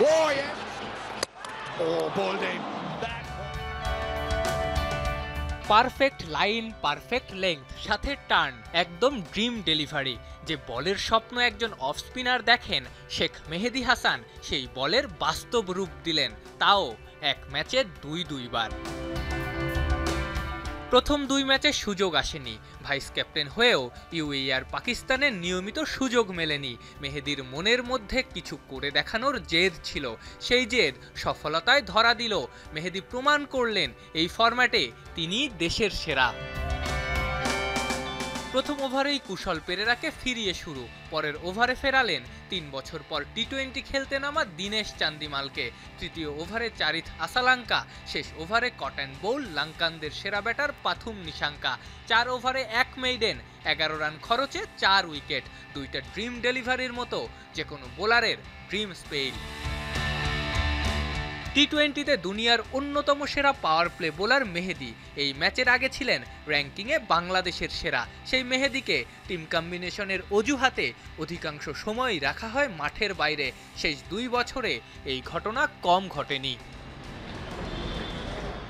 Oh, yeah. Oh, bowled in. Perfect line, perfect length, সাথে turn, একদম dream delivery. যে বলের স্বপ্ন একজন অফ স্পিনার দেখেন, শেখ মেহেদী হাসান সেই বলের বাস্তব রূপ দিলেন, তাও এক ম্যাচে দুইবার। প্রথম 2 ম্যাচে সুযোগ আসেনি, ভাইস ক্যাপ্টেন হয়েও ইউএই আর পাকিস্তানের নিয়মিত সুযোগ মেলেনি। মেহেদীর মনের মধ্যে কিছু করে দেখানোর জেদ ছিল, সেই জেদ সফলতায় ধরা দিল। মেহেদী প্রমাণ করলেন এই ফরম্যাটে তিনি দেশের সেরা। প্রথম ওভারেই কুশল পেরেরাকে ফিরিয়ে শুরু, পরের ওভারে ফেরালেন 3 বছর পর টি-20 খেলতে নামা দীনেশ চান্দিমালকে। তৃতীয় ওভারে চারিথ আসালাঙ্কা, শেষ ওভারে কট অ্যান্ড বোল্ড লঙ্কানদের সেরা ব্যাটার পাথুম নিশাঙ্কা। 4 ওভারে 1 মেইডেন, 11 রান খরচে 4 উইকেট। দুইটা ড্রিম ডেলিভারির মতো যে কোনো বোলারের ড্রিম স্পেল। টি-20তে দুনিয়ার অন্যতম সেরা পাওয়ার প্লে বোলার মেহেদী এই ম্যাচের আগে ছিলেন র্যাঙ্কিংয়ে বাংলাদেশের সেরা। সেই মেহেদীকে টিম কম্বিনেশনের অজুহাতে অধিকাংশ সময়ই রাখা হয় মাঠের বাইরে। শেষ 2 বছরে এই ঘটনা কম ঘটেনি।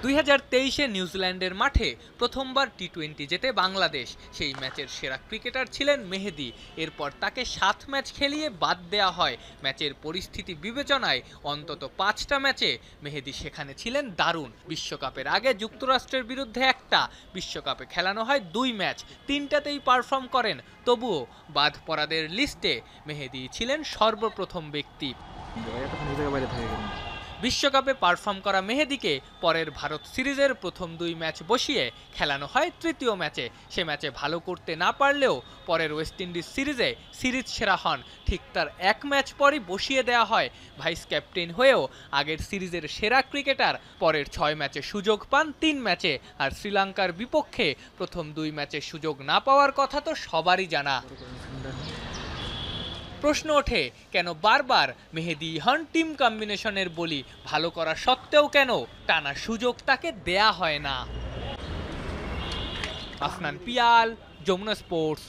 2023-এ নিউজিল্যান্ডের মাঠে প্রথমবার টি-20 জেতে বাংলাদেশ, সেই ম্যাচের সেরা ক্রিকেটার ছিলেন মেহেদী। এরপর তাকে 7 ম্যাচ খেলিয়ে বাদ দেওয়া হয়। ম্যাচের পরিস্থিতি বিবেচনায় অন্তত 5টা ম্যাচে মেহেদী সেখানে ছিলেন দারুণ। বিশ্বকাপের আগে যুক্তরাষ্ট্রের বিরুদ্ধে একটা, বিশ্বকাপে খেলানো হয় 2 ম্যাচ, 3টাতেই পারফর্ম করেন। তবুও বাদ পড়াদের লিস্টে মেহেদী ছিলেন সর্বপ্রথম ব্যক্তি। বিশ্বকাপে পারফর্ম করা মেহেদীকে পরের ভারত সিরিজের প্রথম 2 ম্যাচ বসিয়ে খেলানো হয় তৃতীয় ম্যাচে। সে ম্যাচে ভালো করতে না পারলেও পরের ওয়েস্ট ইন্ডিজ সিরিজে সিরিজ সেরা হন। ঠিক তার 1 ম্যাচ পরই বসিয়ে দেওয়া হয়। ভাইস ক্যাপ্টেন হয়েও আগের সিরিজের সেরা ক্রিকেটার। পরের 6 ম্যাচে সুযোগ পান 3 ম্যাচে, আর শ্রীলঙ্কার বিপক্ষে প্রথম 2 ম্যাচে সুযোগ না পাওয়ার কথা তো সবারই জানা। প্রশ্ন ওঠে, কেন বারবার মেহেদী হন টিম কম্বিনেশনের বলি? ভালো করা সত্ত্বেও কেন টানা সুযোগ তাকে দেয়া হয় না? আফনান পিয়াল, যমুনা স্পোর্টস।